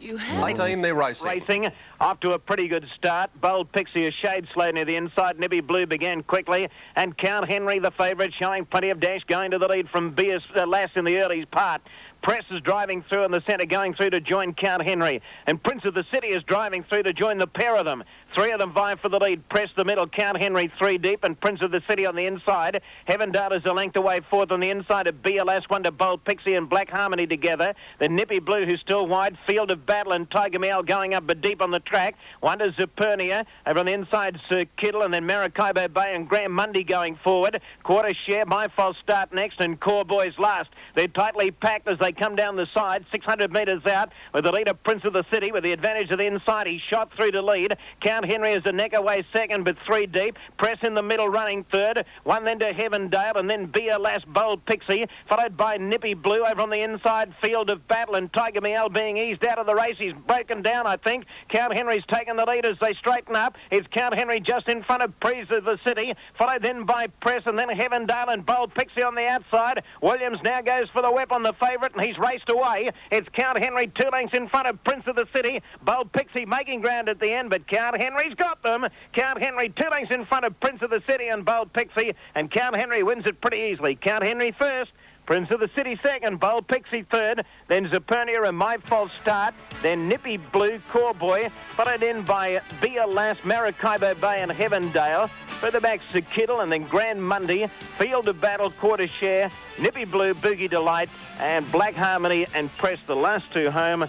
Late team, they're racing. Off to a pretty good start. Bold Pixie, a shade slow near the inside. Nippy Blue began quickly. And Count Henry, the favourite, showing plenty of dash, going to the lead from Bias Lass in the early part. Press is driving through in the centre, going through to join Count Henry. And Prince of the City is driving through to join the pair of them. Three of them vie for the lead. Press the middle, Count Henry three deep, and Prince of the City on the inside. Heavendale is a length away fourth on the inside of BLS, one to Bold Pixie and Black Harmony together. The Nippy Blue, who's still wide. Field of Battle and Tiger Meow going up but deep on the track. One to Zapernia. Over on the inside, Sir Kittle, and then Maracaibo Bay and Graham Mundy going forward. Quarter share, My False Start next, and Core Boys last. They're tightly packed as they come down the side, 600 metres out, with the leader Prince of the City with the advantage of the inside. He shot through to lead. Count Henry is a neck away second, but three deep. Press in the middle running third. One then to Heavendale, and then BLS Bold Pixie, followed by Nippy Blue over on the inside. Field of Battle and Tiger Meow being eased out of the race. He's broken down, I think. Count Henry's taken the lead as they straighten up. It's Count Henry just in front of Prince of the City, followed then by Press, and then Heavendale and Bold Pixie on the outside. Williams now goes for the whip on the favourite, and he's raced away. It's Count Henry 2 lengths in front of Prince of the City. Bold Pixie making ground at the end, but Count Henry's got them. Count Henry 2 lengths in front of Prince of the City and Bold Pixie, and Count Henry wins it pretty easily. Count Henry first, Prince of the City second, Bold Pixie third, then Zapernia and My False Start, then Nippy Blue, Core Boy, followed in by Lass, Maracaibo Bay and Heavendale. Further back, Sir Kittle, and then Grand Mundy, Field of Battle, Quarter Share, Nippy Blue, Boogie Delight, and Black Harmony and Press, the last two home.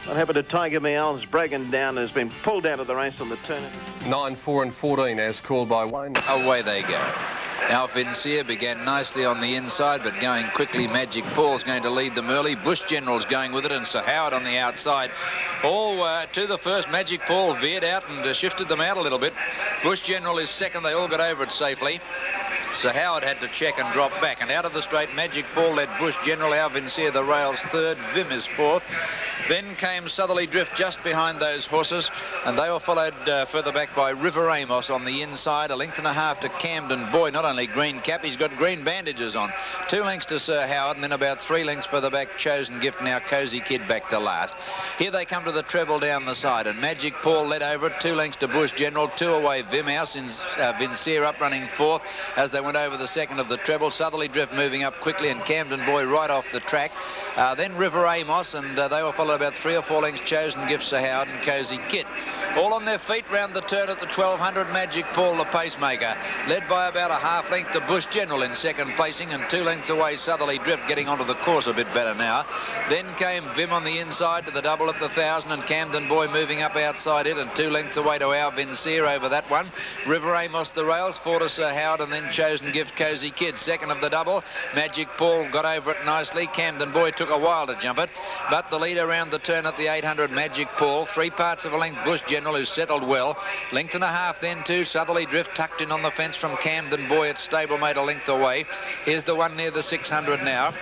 What happened to Tiger Meow is broken down, has been pulled out of the race on the turn. 9, 4 and 14 as called by Wayne. Away they go. Alvincia began nicely on the inside, but going quickly. Magic Paul's going to lead them early. Bush General's going with it, and Sir Howard on the outside. All to the first. Magic Paul veered out and shifted them out a little bit. Bush General is second. They all got over it safely. Sir Howard had to check and drop back, and out of the straight, Magic Paul led Bush General. Alvincia the rails third. Vim is fourth. Then came Southerly Drift just behind those horses, and they were followed further back by River Amos on the inside. A length and a half to Camden Boy. Not only green cap, he's got green bandages on. 2 lengths to Sir Howard, and then about 3 lengths further back, Chosen Gift. Now Cozy Kid back to last. Here they come to the treble down the side, and Magic Paul led over it. 2 lengths to Bush General, 2 away Vim House, and Vincier up running fourth as they went over the second of the treble. Southerly Drift moving up quickly, and Camden Boy right off the track. Then River Amos, and they were followed about 3 or 4 lengths. Chosen Gift, Sir Howard and Cozy Kid. All on their feet round the turn at the 1200. Magic Paul, the pacemaker, led by about a half length to Bush General in second placing, and 2 lengths away Southerly Drift, getting onto the course a bit better now. Then came Vim on the inside to the double at the 1000, and Camden Boy moving up outside it, and 2 lengths away to Our Vincier over that one. River Amos the rails, 4 to Sir Howard, and then Chosen Gift, Cozy Kid, second of the double. Magic Paul got over it nicely. Camden Boy took a while to jump it, but the leader round the turn at the 800, Magic Paul, 3 parts of a length Bush General, who's settled well. Length and a half then to Southerly Drift, tucked in on the fence from Camden Boy at stablemate a length away. Here's the one near the 600 now.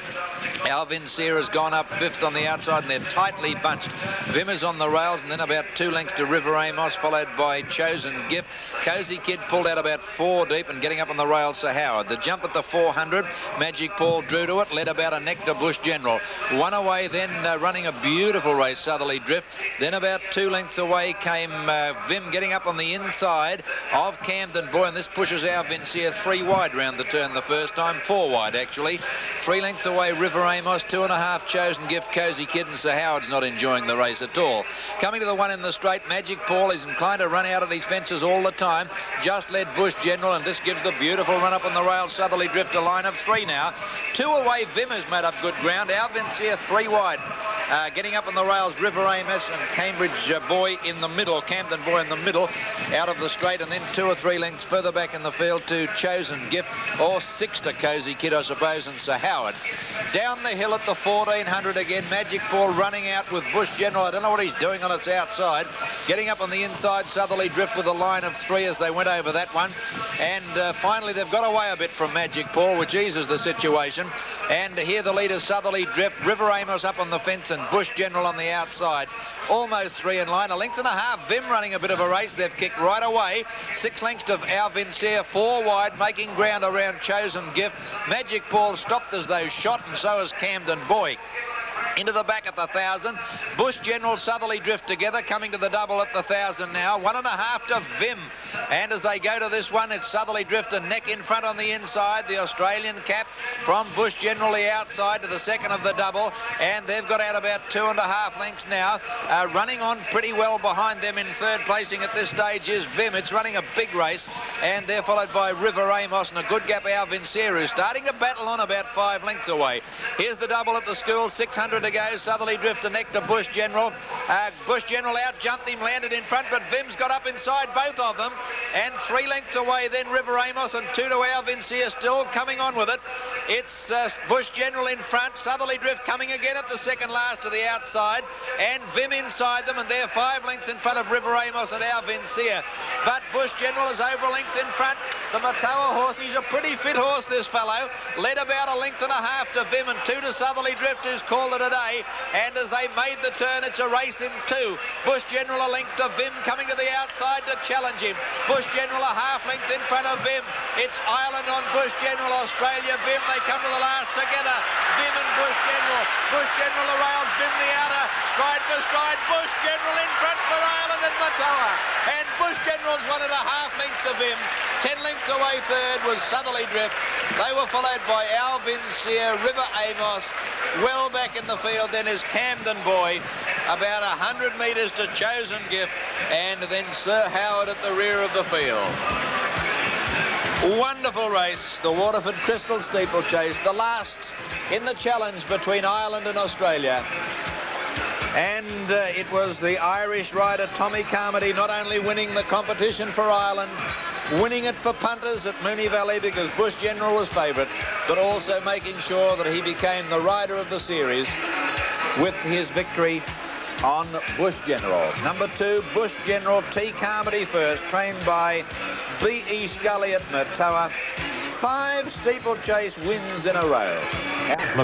Alvin Sear has gone up 5th on the outside, and they're tightly bunched. Vim is on the rails, and then about 2 lengths to River Amos, followed by Chosen Gift. Cozy Kid pulled out about 4 deep and getting up on the rails, Sir Howard. The jump at the 400, Magic Paul drew to it, led about a neck to Bush General. 1 away then, running a beautiful race, Southerly Drift. Then about 2 lengths away came Vim, getting up on the inside of Camden Boy, and this pushes our Vincier 3 wide round the turn the first time, 4 wide actually. 3 lengths away River Amos, 2.5 Chosen Gift, Cozy Kid, and Sir Howard's not enjoying the race at all. Coming to the one in the straight, Magic Paul is inclined to run out of these fences all the time. Just led Bush General, and this gives the beautiful run up on the rail. Southerly Drift, a line of 3 now. 2 away Vim has made up good ground. Our Vincier 3 wide. Getting up on the rails, River Amos and Cambridge Boy in the middle, Camden Boy in the middle, out of the straight, and then 2 or 3 lengths further back in the field to Chosen Gift, or 6 to Cozy Kid, I suppose, and Sir Howard. Down the hill at the 1400 again, Magic Paul running out with Bush General. I don't know what he's doing on its outside. Getting up on the inside, Southerly Drift with a line of 3 as they went over that one. And finally, they've got away a bit from Magic Paul, which eases the situation. And here the leader, Southerly Drift, River Amos up on the fence, and Bush General on the outside. Almost 3 in line, a length and a half. Vim running a bit of a race. They've kicked right away. 6 lengths of Our Vincier, 4 wide, making ground around Chosen Gift. Magic Paul stopped as though shot, and so has Camden Boy. Into the back at the 1,000. Bush General, Southerly Drift together, coming to the double at the 1,000 now. 1.5 to Vim. And as they go to this one, it's Southerly Drift and neck in front on the inside. The Australian cap from Bush General the outside to the second of the double. And they've got out about 2.5 lengths now. Running on pretty well behind them in third placing at this stage is Vim. It's running a big race. And they're followed by River Amos and a good gap Al Vincier, starting to battle on about 5 lengths away. Here's the double at the school, 600 to go. Southerly Drift to neck to Bush General. Bush General out jumped him, landed in front, but Vim's got up inside both of them. And 3 lengths away then River Amos and 2 to Al Vincier, still coming on with it. It's Bush General in front, Southerly Drift coming again at the second last to the outside, and Vim inside them, and they're 5 lengths in front of River Amos and Al Vincier. But Bush General is over a length in front. The Matawa horse, he's a pretty fit horse, this fellow. Led about 1.5 lengths to Vim and 2 to Southerly Drift, who's called it a day. And as they made the turn, it's a race in 2. Bush General a length to Vim, coming to the outside to challenge him. Bush General a half length in front of Vim. It's Ireland on Bush General, Australia, Vim. They come to the last together. Vim and Bush General. Bush General around, Vim the outer. Stride for stride. Bush General in front for Ireland and Matawa. And Bush General's 1.5 lengths to Vim. 10 lengths away third was Southerly Drift. They were followed by Al Vincier, River Amos. Well back in the field then is Camden Boy. About 100 metres to Chosen Gift. And then Sir Howard at the rear of the field. Wonderful race, the Waterford Crystal Steeplechase, the last in the challenge between Ireland and Australia. And it was the Irish rider Tommy Carmody not only winning the competition for Ireland, winning it for punters at Moonee Valley because Bush General was favourite, but also making sure that he became the rider of the series with his victory on Bush General. Number 2, Bush General, T. Carmody first, trained by B.E. Scully at Matawa. 5 steeplechase wins in a row.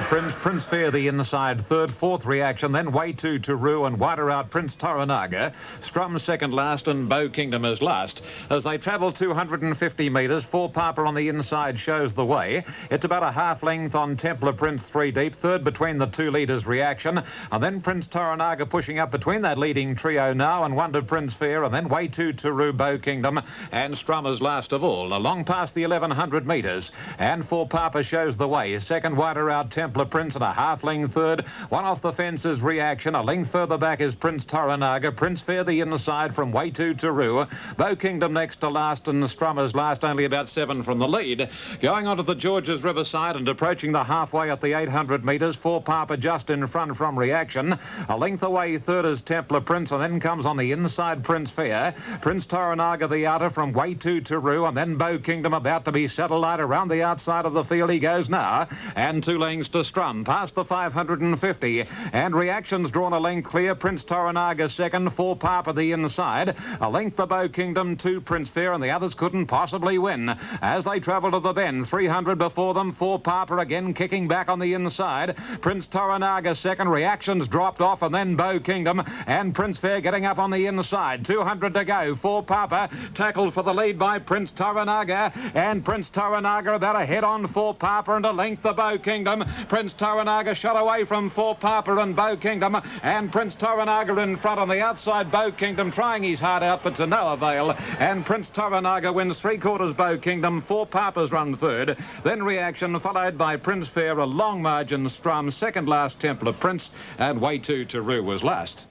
Prince Fair the inside third, fourth Reaction, then Way to Roo and wider out Prince Toranaga. Strum second last and Bow Kingdom is last. As they travel 250 metres, 4 Papa on the inside shows the way. It's about a half length on Templar Prince 3 deep, third between the 2 leaders Reaction, and then Prince Toranaga pushing up between that leading trio now, and Wonder Prince Fair, and then Way to Roo, Bow Kingdom, and Strum is last of all, along past the 1100 metres. And 4 Papa shows the way. Second wider out Templar Prince and a half length third. 1 off the fence is Reaction. A length further back is Prince Toranaga. Prince Fair the inside from Way to Roo. Bow Kingdom next to last and Strummers last, only about 7 from the lead. Going on to the Georges Riverside and approaching the halfway at the 800 metres. 4 Papa just in front from Reaction. A length away third is Templar Prince, and then comes on the inside Prince Fair. Prince Toranaga the outer from Way to Roo, and then Bow Kingdom about to be satellite around the outside of the field. He goes now, and 2 lengths to Strum past the 550, and Reaction's drawn a length clear. Prince Toranaga second, 4 Papa the inside, a length to Bow Kingdom, 2 Prince Fair, and the others couldn't possibly win as they travel to the bend. 300 before them, 4 Papa again kicking back on the inside. Prince Toranaga second, Reaction's dropped off, and then Bow Kingdom and Prince Fair getting up on the inside. 200 to go, 4 Papa tackled for the lead by Prince Toranaga, and Prince Toranaga about a head on 4 Papa and a length to Bow Kingdom. Prince Toranaga shot away from 4 Papa and Bow Kingdom, and Prince Toranaga in front on the outside. Bow Kingdom trying his heart out, but to no avail, and Prince Toranaga wins 3/4 Bow Kingdom. 4 Papas run third, then Reaction followed by Prince Fair, a long margin Strum, second last Templar Prince, and Way to Roo was last.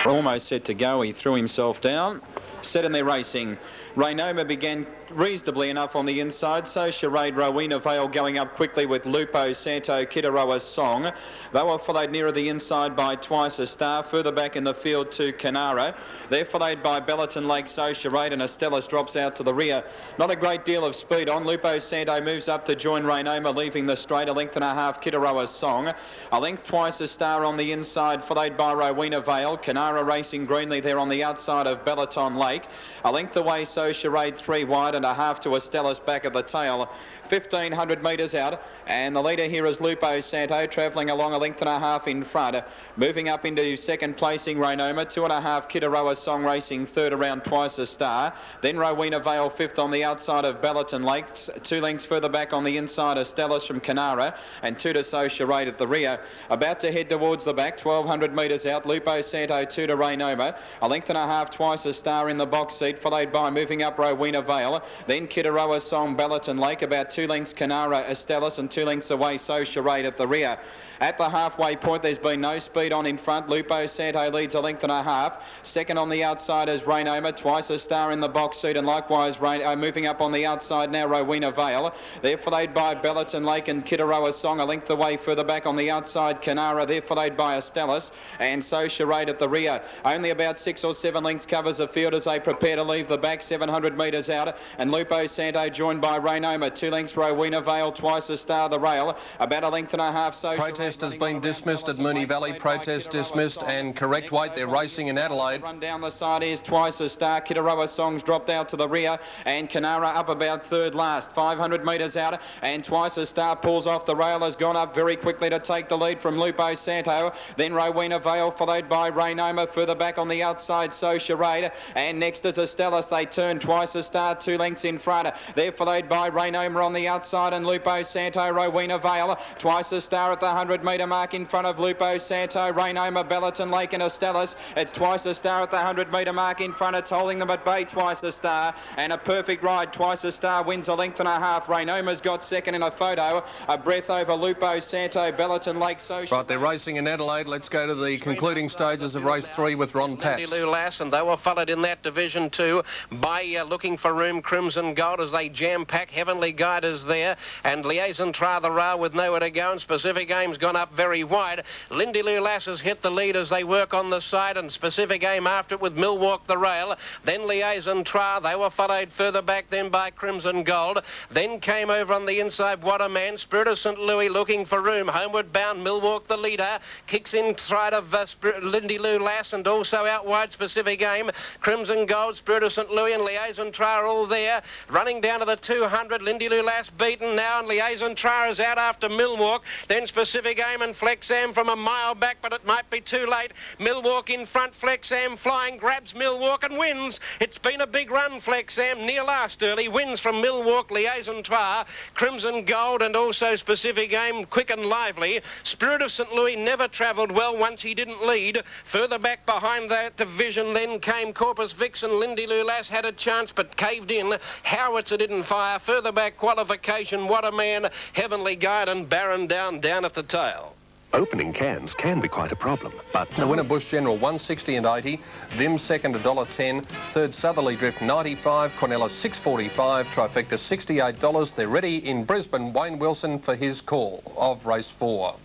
Almost set to go, he threw himself down. Set in their racing. Rainoma began reasonably enough on the inside, so Charade Rowena Vale going up quickly with Lupo Santo Kitaroa's Song. They were followed nearer the inside by Twice a Star, further back in the field to Canara. They're followed by Bellerton Lake, so Charade, and Estellas drops out to the rear. Not a great deal of speed on. Lupo Santo moves up to join Rainoma, leaving the straight, a length and a half Kitaroa's Song. A length Twice a Star on the inside, followed by Rowena Vale. Canara racing greenly there on the outside of Bellerton Lake. Lake. A length away, So Charade 3 wide and a half to Estella's back at the tail. 1,500 metres out, and the leader here is Lupo Santo, travelling along a length and a half in front. Moving up into second placing, Rainoma, 2.5 Kitaroa Song racing third around Twice a Star. Then Rowena Vale fifth on the outside of Ballatin Lake. 2 lengths further back on the inside, Estella's from Canara, and 2 to So Charade at the rear. About to head towards the back, 1,200 metres out, Lupo Santo, 2 to Rainoma. A length and a half, Twice a Star in the box seat, followed by moving up Rowena Vale. Then Kitaroa Song, Ballatin Lake, about 2 lengths Canara, Estellas, and 2 lengths away So Charade at the rear. At the halfway point, there's been no speed on in front. Lupo Santo leads a length and a half. Second on the outside is Rainoma, Twice a Star in the box seat, and likewise moving up on the outside now Rowena Vale. They're followed by Ballatin Lake and Kitaroa Song, a length away further back on the outside Canara. They're followed by Estellas and So Charade at the rear. Only about 6 or 7 lengths covers the field as they prepare to leave the back, 700 metres out, and Lupo Santo joined by Rainoma. 2 lengths Rowena Vale, Twice a Star the rail, about a length and a half. So Protest has been dismissed at Moonee Valley. Protest dismissed, and correct weight. They're racing in Adelaide. Run down the side is Twice a Star. Kitaroa Song's dropped out to the rear, and Canara up about third last. 500 metres out, and Twice a Star pulls off the rail, has gone up very quickly to take the lead from Lupo Santo. Then Rowena Vale, followed by Rainoma. Further back on the outside, So Charade, and next is Estellas. They turn. Twice a Star 2 lengths in front. They're followed by Rainoma on the outside, and Lupo Santo, Rowena Vale. Twice a Star at the 100-metre mark in front of Lupo Santo, Rainoma, Ballatin Lake and Estellas. It's Twice a Star at the 100-metre mark in front. It's holding them at bay, Twice a Star, and a perfect ride. Twice a Star wins a length and a half. Rainoma's got second in a photo, a breath over Lupo Santo, Ballatin Lake. So Right, they're racing in Adelaide. Let's go to the concluding stages of race 3 with Ron Patz. Lindy Lou Lass, and they were followed in that division too by Looking for Room, Crimson Gold, as they jam-pack. Heavenly Guide is there, and Liaison Tra the rail with nowhere to go, and Specific Aim's gone up very wide. Lindy Lou Lass has hit the lead as they work on the side, and Specific Aim after it with Millwalk the rail. Then Liaison Tra, they were followed further back then by Crimson Gold. Then came over on the inside What a Man, Spirit of St. Louis, Looking for Room, homeward bound Millwalk the leader, kicks inside of Lindy Lou Lass, and also out wide Specific Aim. Crimson Gold, Spirit of St. Louis and Liaison Tra are all there. Running down to the 200, Lindy Lou Lass beaten now, and Liaison Tra is out after Millwalk. Then Specific Aim and Flexam from a mile back, but it might be too late. Millwalk in front, Flexam flying, grabs Millwalk and wins. It's been a big run, Flexam, near last early, wins from Millwalk, Liaison Tra, Crimson Gold and also Specific Aim, quick and lively. Spirit of St. Louis never travelled well once he didn't lead. Further back behind that division then came Corpus Vixen. Lindy Lou Lass had a chance but caved in. Howitzer didn't fire. Further back Qualification, What a Man, Heavenly Guide and Barron down at the tail. Opening cans can be quite a problem, but... The winner, Bush General, 160 and 80. Vim second, $1.10. Third, Southerly Drift, 95. Cornella, $6.45. Trifecta, $68. They're ready in Brisbane. Wayne Wilson for his call of race 4.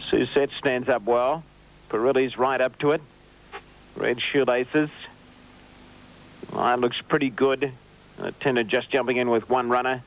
Suzette stands up well. Perilli's right up to it. Red Shoelaces. Line looks pretty good. Tinder just jumping in with one runner.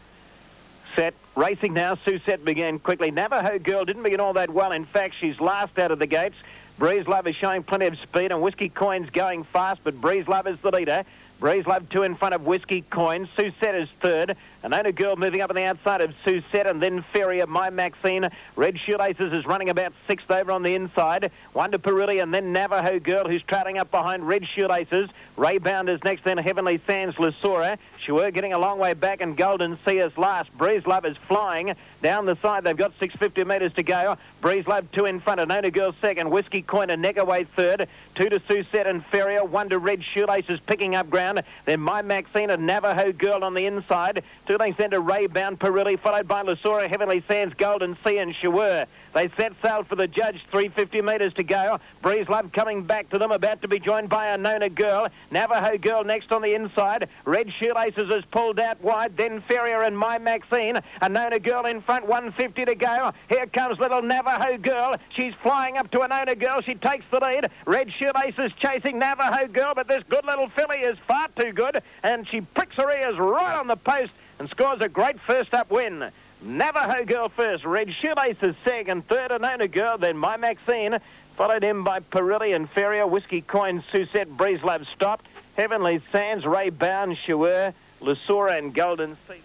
Set. Racing now. Suzette began quickly. Navajo Girl didn't begin all that well. In fact, she's last out of the gates. Breeze Love is showing plenty of speed, and Whiskey Coin's going fast, but Breeze Love is the leader. Breeze Love 2 in front of Whiskey Coin. Suzette is third. Anona Girl moving up on the outside of Suzette, and then Ferrier, My Maxine. Red Shoelaces is running about sixth over on the inside. Wonder Perilli, and then Navajo Girl, who's trailing up behind Red Shoelaces. Raybound is next, then Heavenly Sands, Lasura. Sure getting a long way back, and Golden Sea is last. Breeze Love is flying down the side. They've got 650 metres to go. Breeze Love 2 in front. Anona Girl second. Whiskey Coin and Neckaway third. 2 to Suzette and Ferrier. 1 to Red Shoelaces picking up ground. Then My Maxine and Navajo Girl on the inside. 2 lengths into Raybound, Perilli, followed by Lasura, Heavenly Sands, Golden Sea and Shure. They set sail for the judge, 350 metres to go. Breeze Love coming back to them, about to be joined by Anona Girl. Navajo Girl next on the inside. Red Shoelaces is pulled out wide, then Ferrier and My Maxine. Anona Girl in front, 150 to go. Here comes little Navajo Girl. She's flying up to Anona Girl. She takes the lead. Red Shoelaces chasing Navajo Girl, but this good little filly is far too good, and she pricks her ears right on the post and scores a great first-up win. Navajo Girl first, Red Shoelaces second, third Anona Girl, then My Maxine, Followed in by Perilli and Ferrier, Whiskey Coin, Susette, Breezelove stopped. Heavenly Sands, Ray Bound, Chouer, Lusora and Golden Sea.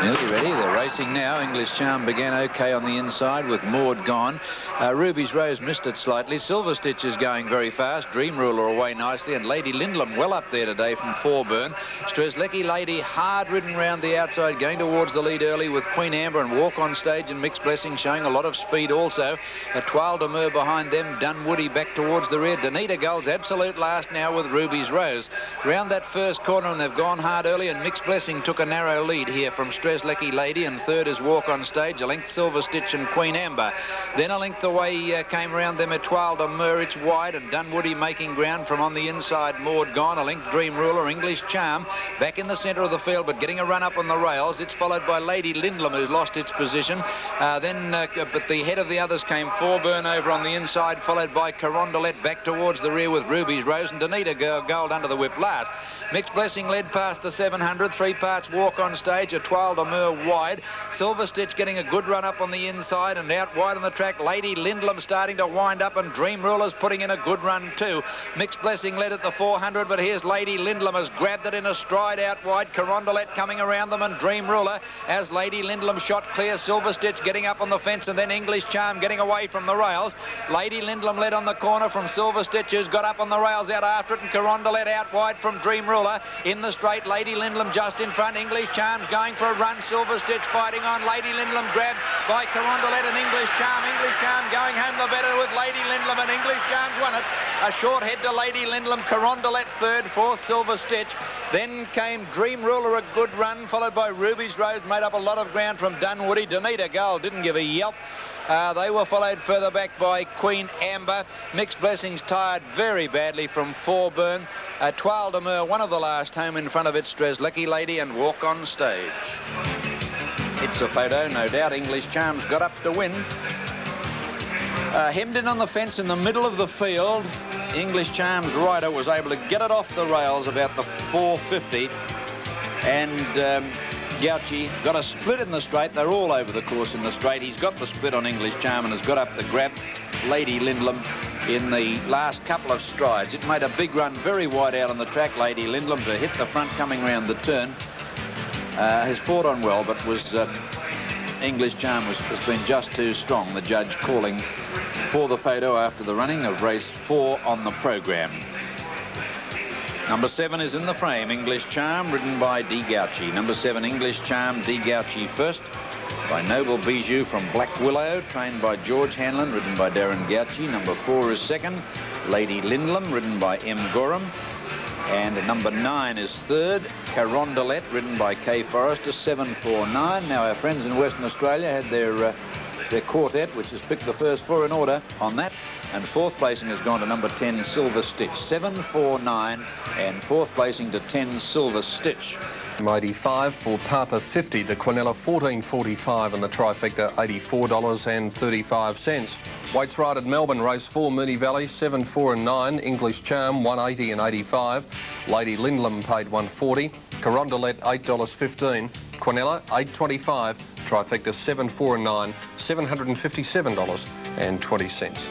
Nearly ready. They're racing now. English Charm began okay on the inside with Maud gone. Ruby's Rose missed it slightly. Silver Stitch is going very fast. Dream Ruler away nicely. And Lady Lindlam well up there today from Forburn. Strzelecki Lady hard ridden round the outside, going towards the lead early with Queen Amber and Walk on Stage and Mixed Blessing showing a lot of speed also. Toile de Mer behind them. Dunwoody back towards the rear. Danita Gull's absolute last now with Ruby's Rose. Round that first corner and they've gone hard early, and Mixed Blessing took a narrow lead here from Strzelecki Lady, and third is Walk on Stage, a length Silver Stitch and Queen Amber. Then a length away came around them Toile de Mer, it's wide, and Dunwoody making ground from on the inside. Maud gone, a length Dream Ruler, English Charm back in the centre of the field but getting a run up on the rails. It's followed by Lady Lindlam, who's lost its position. But the head of the others came Forburn over on the inside, followed by Carondelet back towards the rear with Ruby's Rose, and Danita Gold under the whip last. Mixed Blessing led past the 700, 3 parts Walk on Stage, a Toile de Mer wide. Silver Stitch getting a good run up on the inside, and out wide on the track Lady Lindlam starting to wind up, and Dream Ruler's putting in a good run too. Mixed Blessing led at the 400, but here's Lady Lindlam has grabbed it in a stride out wide. Carondelet coming around them, and Dream Ruler as Lady Lindlam shot clear. Silver Stitch getting up on the fence, and then English Charm getting away from the rails. Lady Lindlam led on the corner from Silver Stitch, who's got up on the rails out after it, and Carondelet out wide from Dream Ruler. In the straight, Lady Lindlam just in front. English Charm's going for a run. Silver Stitch fighting on. Lady Lindlam grabbed by Carondelet and English Charm. English Charm going home the better with Lady Lindlam, and English Charm's won it. A short head to Lady Lindlam. Carondelet third, fourth Silver Stitch. Then came Dream Ruler, a good run, followed by Ruby's Rose, made up a lot of ground from Dunwoody. Danita Gold didn't give a yelp. They were followed further back by Queen Amber. Mixed Blessings tired very badly from Forburn. Toile de Mer, one of the last home in front of it, Strzelecki Lady and Walk on Stage. It's a photo, no doubt. English Charm's got up to win. Hemmed in on the fence in the middle of the field. English Charm's rider was able to get it off the rails about the 450, and Gauci got a split in the straight. They're all over the course in the straight. He's got the split on English Charm and has got up the grab. Lady Lindlam in the last couple of strides. It made a big run very wide out on the track. Lady Lindlam to hit the front coming round the turn. Has fought on well, but was English Charm has been just too strong. The judge calling for the photo after the running of race 4 on the program. Number 7 is in the frame. English Charm, ridden by D. Gauci. Number 7, English Charm, D. Gauci first, by Noble Bijou from Black Willow, trained by George Hanlon, ridden by Darren Gauci. Number 4 is second, Lady Lindlam, ridden by M. Gorham. And number 9 is third, Carondelet, ridden by Kay Forrester, 749. Now our friends in Western Australia had their quartet, which has picked the first 4 in order on that. And fourth placing has gone to number 10, Silver Stitch. 749, and fourth placing to 10, Silver Stitch. 85 for Papa 50, the Quinella 14.45, and the trifecta $84.35. Weights right at Melbourne, race 4, Moonee Valley 7, 4 and 9. English Charm 180 and 85. Lady Lindlam paid 140. Carondelet $8.15. Quinella $8.25. Trifecta 7, 4 and 9, $757.20.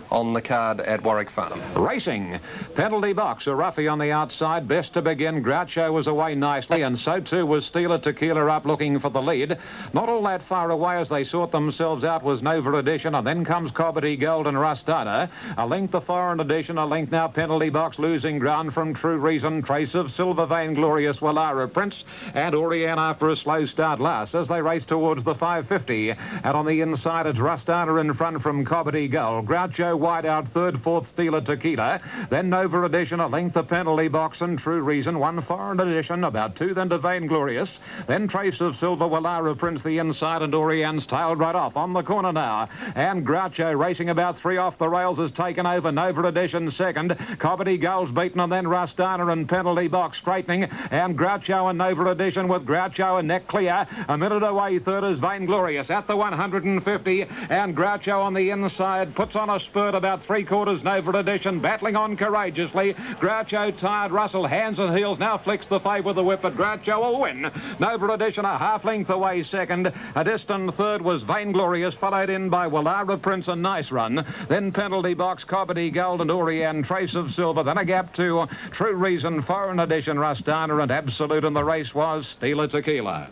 On the card at Warwick Farm. Racing. Penalty box. A roughie on the outside. Best to begin. Groucho was away nicely, and so too was Steeler Tequila up looking for the lead. Not all that far away as they sort themselves out was Nova Edition, and then comes Cobbity Gold and Rustana. A length the Foreign Edition, a length now Penalty box, losing ground from True Reason. Trace of Silver Vein Glorious, Wallara Prince, and Oriane after a slow start last as they race towards the 550. And on the inside it's Rustana in front from Cobbity Gold. Groucho wide out third, fourth Steeler Tequila. Then Nova Edition, a length of Penalty box and True Reason. One Foreign Edition, about 2 then to Vain Glorious. Then Trace of Silver, Wallara Prince the inside, and Oriane's tailed right off on the corner now. And Groucho racing about 3 off the rails has taken over. Nova Edition second. Cobbity Gold's beaten, and then Rustana and Penalty box straightening. And Groucho and Nova Edition with Groucho and neck clear. A minute away third is Vain Glorious at the 150. And Groucho on the inside puts on a now spurred about 3/4 Nova Edition, battling on courageously. Groucho tired. Russell, hands and heels, now flicks the fave with the whip, but Groucho will win. Nova Edition a half length away second. A distant third was Vainglorious, followed in by Wallara Prince and Nice Run. Then Penalty Box, Cobbity Gold and Oriane, Trace of Silver. Then a gap to True Reason, Foreign Edition, Rustana, and Absolute, and the race was Steeler Tequila.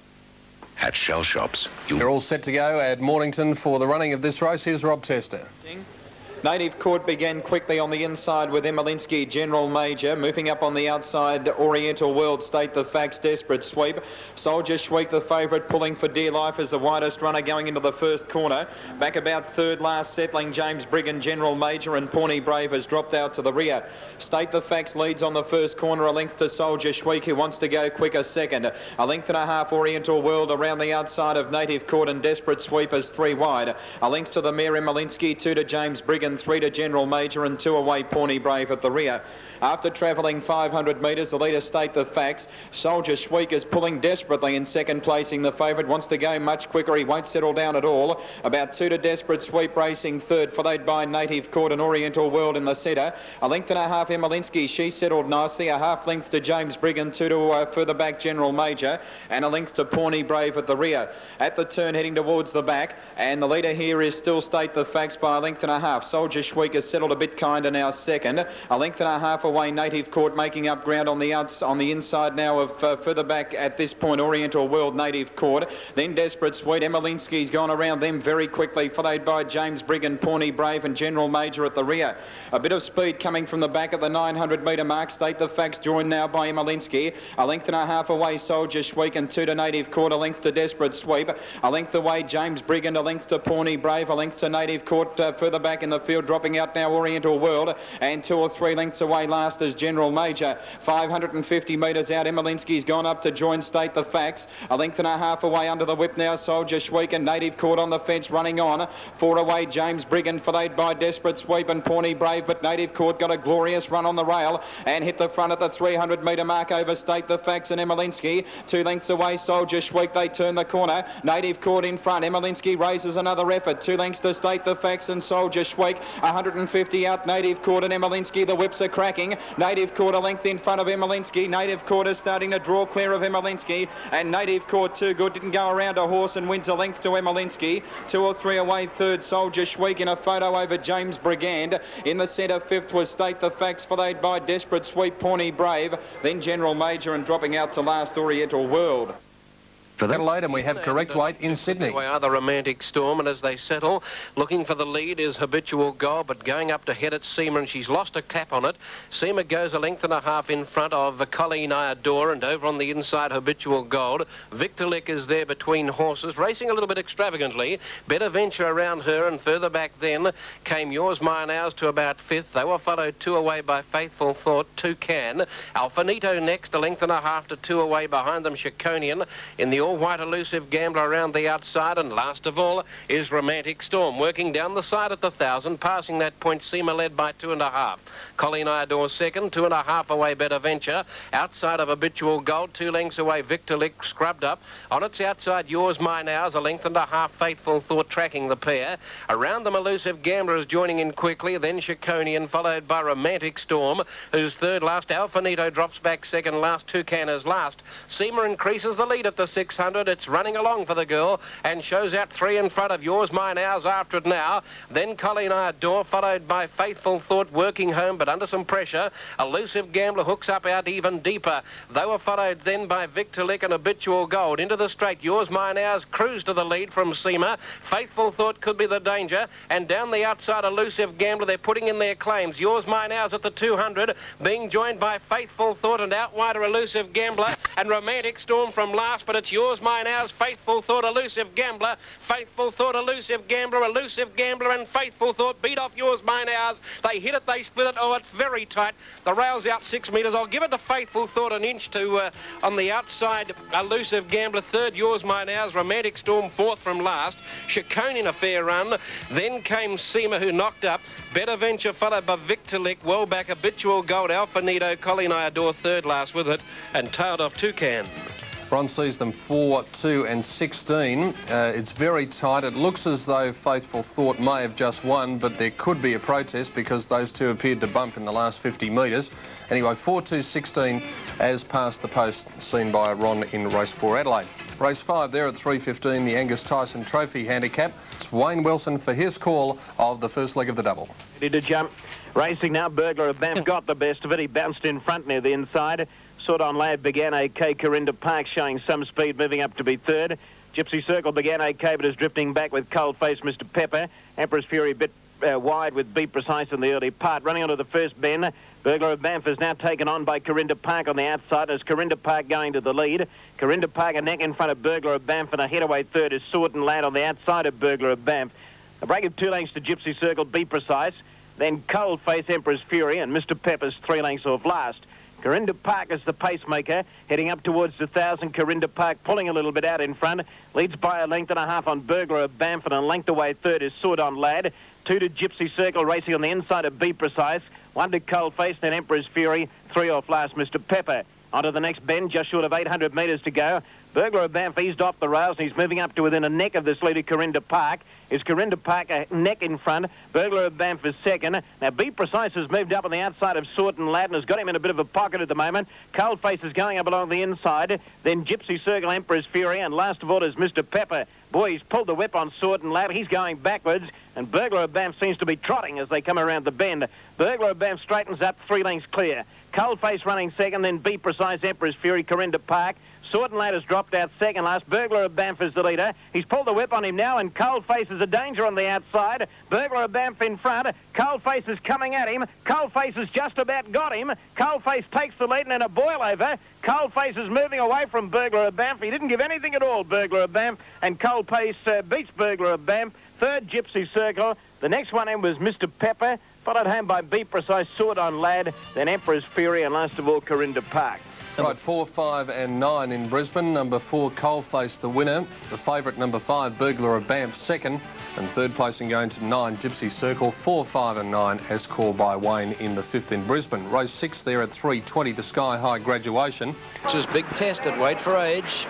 At Shell Shops, You're all set to go at Mornington for the running of this race. Here's Rob Tester. Native Court began quickly on the inside with Emelinsky, General Major. Moving up on the outside, Oriental World, State the Facts, Desperate Sweep. Soldier Shweek, the favourite, pulling for dear life as the widest runner going into the first corner. Back about third last, settling James Briggan, General Major, and Pawnee Brave has dropped out to the rear. State the Facts leads on the first corner, a length to Soldier Shweek, who wants to go quicker second. A length and a half, Oriental World, around the outside of Native Court, and Desperate Sweep is 3 wide. A length to the mare Emelinsky, 2 to James Briggan, 3 to General Major, and 2 away Pawnee Brave at the rear. After travelling 500 metres, the leader State the Facts. Soldier Shweek is pulling desperately in second, placing the favourite. Wants to go much quicker. He won't settle down at all. About 2 to Desperate Sweep racing third, followed by Native Court and Oriental World in the centre. A length and a half, Emelinsky. She settled nicely. A half length to James Briggan, 2 to further back General Major, and a length to Pawnee Brave at the rear. At the turn, heading towards the back, and the leader here is still State the Facts by a length and a half. Soldier Shweek has settled a bit kinder now second. A length and a half away Native Court, making up ground on the inside now of further back at this point Oriental World, Native Court. Then Desperate Sweet. Emelinsky's gone around them very quickly, followed by James Briggan, Pawnee Brave, and General Major at the rear. A bit of speed coming from the back at the 900 metre mark. State the Facts joined now by Emelinsky. A length and a half away Soldier Shweek, and 2 to Native Court. A length to Desperate Sweep. A length away James Briggan. A length to Pawnee Brave. A length to Native Court further back in the field, dropping out now Oriental World, and 2 or 3 lengths away last is General Major. 550 metres out, Emelinsky's gone up to join State the Facts. A length and a half away under the whip now, Soldier Shweek, and Native Court on the fence running on. 4 away James Briggan, followed by Desperate Sweep and Pawnee Brave, but Native Court got a glorious run on the rail and hit the front at the 300 metre mark over State the Facts and Emelinsky. 2 lengths away Soldier Shweek, they turn the corner. Native Court in front, Emelinsky raises another effort. 2 lengths to State the Facts and Soldier Shweek. 150 out Native Court and Emelinsky. The whips are cracking. Native Court a length in front of Emelinsky. Native Court is starting to draw clear of Emelinsky, and Native Court too good. Didn't go around a horse and wins a length to Emelinsky. 2 or 3 away third, Soldier Shweek in a photo over James Brigand. In the centre fifth was State the Facts, followed by Desperate Sweep, Pawnee Brave, then General Major, and dropping out to last Oriental World. For Adelaide, and we have correct weight in Sydney. Away are the Romantic Storm, and as they settle, looking for the lead is Habitual Goal, but going up to head at Seema, and she's lost a cap on it. Seema goes a length and a half in front of Colleen Iadora, and over on the inside, Habitual Gold. Victor Lick is there between horses, racing a little bit extravagantly. Better Venture around her, and further back then came Yours, Mine, Ours to about fifth. They were followed 2 away by Faithful Thought, Toucan. Alfinito next, a length and a half to 2 away behind them, Chiconian. In the all-white Elusive Gambler around the outside, and last of all is Romantic Storm, working down the side at the 1,000, passing that point. Seema led by 2.5. Colleen Iador second, 2.5 away Better Venture. Outside of Habitual Gold, 2 lengths away Victor Lick, scrubbed up. On its outside, Yours, Mine, Ours, a length and a half, Faithful Thought tracking the pair. Around them, Elusive Gambler is joining in quickly, then Chiconian, followed by Romantic Storm, who's third last. Alfinito drops back second last. Toucan is last. Seema increases the lead at the 600. It's running along for the girl and shows out 3 in front of Yours, Mine, Ours after it now. Then Colleen Iador, followed by Faithful Thought, working home but under some pressure. Elusive Gambler hooks up out even deeper. They were followed then by Victor Lick and Habitual Gold. Into the straight, Yours, Mine, Ours cruise to the lead from Seema. Faithful Thought could be the danger, and down the outside, Elusive Gambler, they're putting in their claims. Yours, Mine, Ours at the 200, being joined by Faithful Thought, and out wider Elusive Gambler and Romantic Storm from last, but it's Yours, Mine, Ours, Faithful Thought, Elusive Gambler, Faithful Thought, Elusive Gambler, and Faithful Thought beat off Yours, Mine, Ours. They hit it, they split it. Oh, it's very tight. The rail's out 6 metres. I'll give it to Faithful Thought, an inch to on the outside. Elusive Gambler third, Yours, Mine, Ours, Romantic Storm fourth from last. Chiconian a fair run. Then came Seema, who knocked up. Better Venture followed by Victor Lick, well back Habitual Gold, Alfinito, Colleen Iador third last with it, and tailed off Toucan. Bron sees them 4, 2 and 16. It's very tight. It looks as though Faithful Thought may have just won, but there could be a protest because those two appeared to bump in the last 50 metres. Anyway, 4, 2, 16 as past the post seen by Ron in race 4 Adelaide. Race 5 there at 3:15, the Angus Tyson Trophy handicap. It's Wayne Wilson for his call of the first leg of the double. Ready to jump. Racing now, Burglar of Banff got the best of it. He bounced in front near the inside. Sort on Lad began OK. Corinda Park showing some speed, moving up to be third. Gypsy Circle began OK, but is drifting back with Cold Face Mr. Pepper. Emperor's Fury a bit wide with Be Precise in the early part. Running onto the first bend, Burglar of Banff is now taken on by Corinda Park on the outside. As Corinda Park going to the lead. Corinda Park a neck in front of Burglar of Banff, and a headaway third is Sword and Lad on the outside of Burglar of Banff. A break of 2 lengths to Gypsy Circle, Be Precise. Then Cold Face, Emperor's Fury, and Mr. Pepper's 3 lengths off last. Corinda Park is the pacemaker, heading up towards the 1,000. Corinda Park pulling a little bit out in front, leads by a length and a half on Burglar of Banff, and a length away third is Sword on Lad. 2 to Gypsy Circle, racing on the inside of Be Precise. 1 to Cold Face, then Emperor's Fury. 3 off last, Mr. Pepper. Onto the next bend, just short of 800 metres to go. Burglar of Banff eased off the rails, and he's moving up to within a neck of this leader, Corinda Park. Is Corinda Park a neck in front? Burglar of Banff is second. Now, Be Precise has moved up on the outside of Sword and Lad and has got him in a bit of a pocket at the moment. Cold Face is going up along the inside. Then Gypsy Circle, Emperor's Fury, and last of all is Mr. Pepper. Boy, he's pulled the whip on Sword and Lad. He's going backwards, and Burglar of Banff seems to be trotting as they come around the bend. Burglar of Banff straightens up, 3 lengths clear. Cold Face running second, then Be Precise, Emperor's Fury, Corinda Park. Sword and Lad has dropped out second last. Burglar of Banff is the leader. He's pulled the whip on him now, and Cold Face is a danger on the outside. Burglar of Banff in front. Cold Face is coming at him. Cold Face has just about got him. Cold Face takes the lead and in a boil over. Cold Face is moving away from Burglar of Banff. He didn't give anything at all, Burglar of Banff, and Cold Face beats Burglar of Banff. Third, Gypsy Circle. The next one in was Mr. Pepper, followed home by Be Precise, Sword on Lad, then Emperor's Fury, and last of all, Corinda Park. Right, 4, 5 and 9 in Brisbane. Number 4, Cold Face, the winner. The favourite, number 5, Burglar of Banff, second. And third placing going to 9, Gypsy Circle. 4, 5 and 9 as called by Wayne in the 5th in Brisbane. Race 6 there at 3:20, the Sky High Graduation. Which is big test at Wait for Age.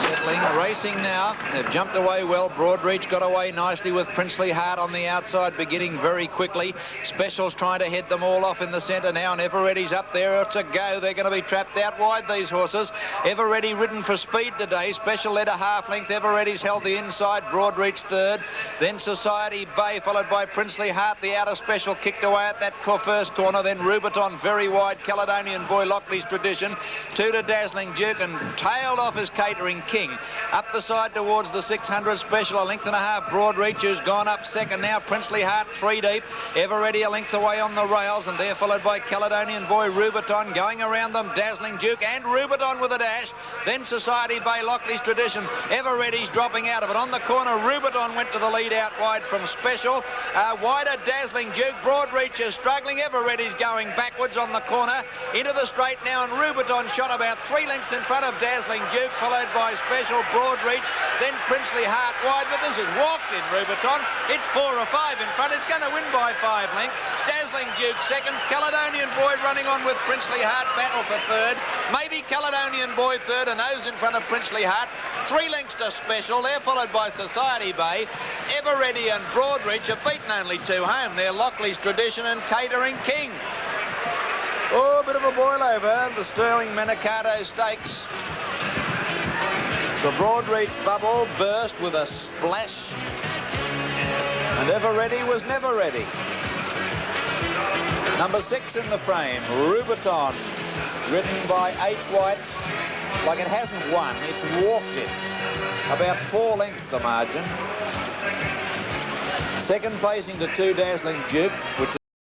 Settling, racing now. They've jumped away well. Broadreach got away nicely with Princely Heart on the outside, beginning very quickly. Special's trying to head them all off in the centre now, and Eveready's up there to go. They're going to be trapped out wide, these horses. Eveready ridden for speed today. Special led a half length. Eveready's held the inside. Broadreach third. Then Society Bay, followed by Princely Heart. The outer Special kicked away at that first corner. Then Rubiton very wide. Caledonian Boy, Lockley's Tradition. 2 to Dazzling Duke, and tailed off his Catering King. Up the side towards the 600 Special, a length and a half. Broadreach has gone up second now. Princely Heart 3 deep. Eveready a length away on the rails, and they're followed by Caledonian Boy, Rubiton going around them. Dazzling Duke and Rubiton with a dash. Then Society Bay, Lockley's Tradition. Eveready's dropping out of it. On the corner, Rubiton went to the lead out wide from Special. Wider, Dazzling Duke. Broadreach is struggling. Eveready's going backwards on the corner. Into the straight now, and Rubiton shot about 3 lengths in front of Dazzling Duke, followed by Special, Broadreach, then Princely Heart wide, but this is walked in Rubiton. It's 4 or 5 in front. It's going to win by 5 lengths. Dazzling Duke second. Caledonian Boy running on with Princely Heart. Battle for third. Maybe Caledonian Boy third, a nose in front of Princely Heart. 3 lengths to Special. They're followed by Society Bay. Eveready and Broadreach have beaten only 2 home. They're Lockley's Tradition and Catering King. Oh, a bit of a boil over. The Sterling Manicato Stakes. The Broadreach bubble burst with a splash, and Eveready was never ready. Number 6 in the frame, Rubiton, ridden by H. White. Like it hasn't won, it's walked it. About 4 lengths the margin. Second placing to 2, Dazzling Duke, which